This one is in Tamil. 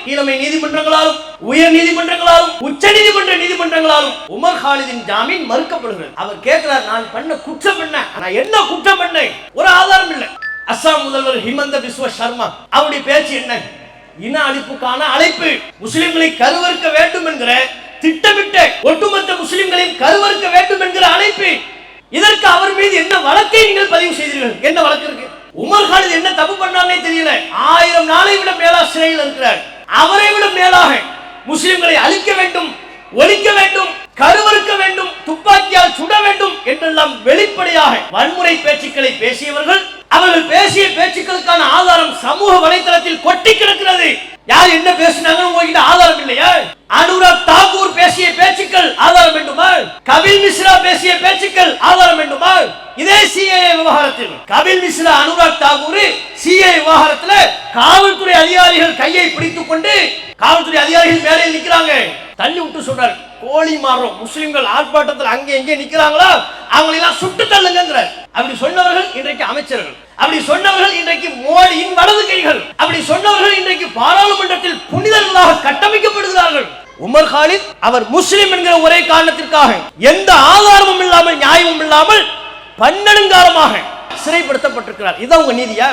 கீழமை நீதிமன்றங்களாலும் உயர் நீதிமன்றங்களாலும் உச்ச நீதிமன்றங்களாலும் உமர் காலிதின் ஜாமீன் மறுக்கப்படுகிறது. அவர் கேட்கிறார், நான் பண்ண குற்றம் என்ன? நான் என்ன குற்றம் பண்ணேன்? ஒரு ஆதாரம் இல்லை. அஸ்ஸாம் முதல்வர் ஹிமந்த பிஸ்வ சர்மா அவருடைய பேச்சு என்ன? இன அழிப்புக்கான அழைப்பு, முஸ்லிம்களை கருவறுக்க வேண்டும் என்கிற திட்டமிட்ட ஒட்டுமொத்த முஸ்லிம்களையும் கருவறுக்க வேண்டும் என்கிற அழைப்பு. இதற்கு அவர் மீது என்ன வழக்கை நீங்கள் பதிவு செய்தீர்கள்? என்ன வழக்கு இருக்கு? உமர் காலித் என்ன தப்பு பண்ணானே தெரியல. 1000 நாளை விட மேலா சிறையில் இருக்கிறார். அவரை விட மேலாக முஸ்லிம்களை அழிக்க வேண்டும், ஒழிக்க வேண்டும், கருவறுக்க வேண்டும், துப்பாக்கியால் சுட வேண்டும் என்றெல்லாம் வெளிப்படையாக வன்முறை பேச்சுக்களை பேசியவர்கள். அவர்கள் பேசிய பேச்சுக்களுக்கான ஆதாரம் சமூக வலைதளத்தில் கொட்டி கிடக்கிறது. யார் என்ன பேசினாங்க உங்ககிட்ட ஆதாரம் இல்லையா? அனுராக் தாக்கூர் பேசிய பேச்சுக்கள் ஆதாரம் வேண்டுமா? கபில் மிஸ்ரா பேசிய பேச்சுக்கள் ஆதாரம் வேண்டுமா? இதே சிஏஏ விவகாரத்தில் கபில் மிஸ்ரா, அனுராக் தாக்கூர் சிஏஏ விவகாரத்தில் காவல்துறை அதிகாரிகள் கையை பிடித்துக் கொண்டு காவல்துறை அதிகாரிகள் மேலே நிக்கிறாங்க. தள்ளி விட்டு சொல்றாரு, கோழி மாறும் முஸ்லிம்கள் ஆர்ப்பாட்டத்தில் அங்கே எங்கே நிக்கிறாங்களோ அவங்களெல்லாம் சுட்டு தள்ளுங்கிறார். அப்படி சொன்னவர்கள் இன்றைக்கு அமைச்சர்கள், அப்படி சொன்னவர்கள் இன்றைக்கு மோடியின் வலது கைகள், அப்படி சொன்னவர்கள் இன்றைக்கு பாராளுமன்றத்தில் புனிதர்களாக கட்டமைக்கப்படுகிறார்கள். உமர் காலித் அவர் முஸ்லிம் என்கிற ஒரே காரணத்திற்காக எந்த ஆதாரமும் இல்லாமல் நியாயமும் இல்லாமல் பன்னெடுங்காலமாக சிறைப்படுத்தப்பட்டிருக்கிறார். இது உங்க நீதியா?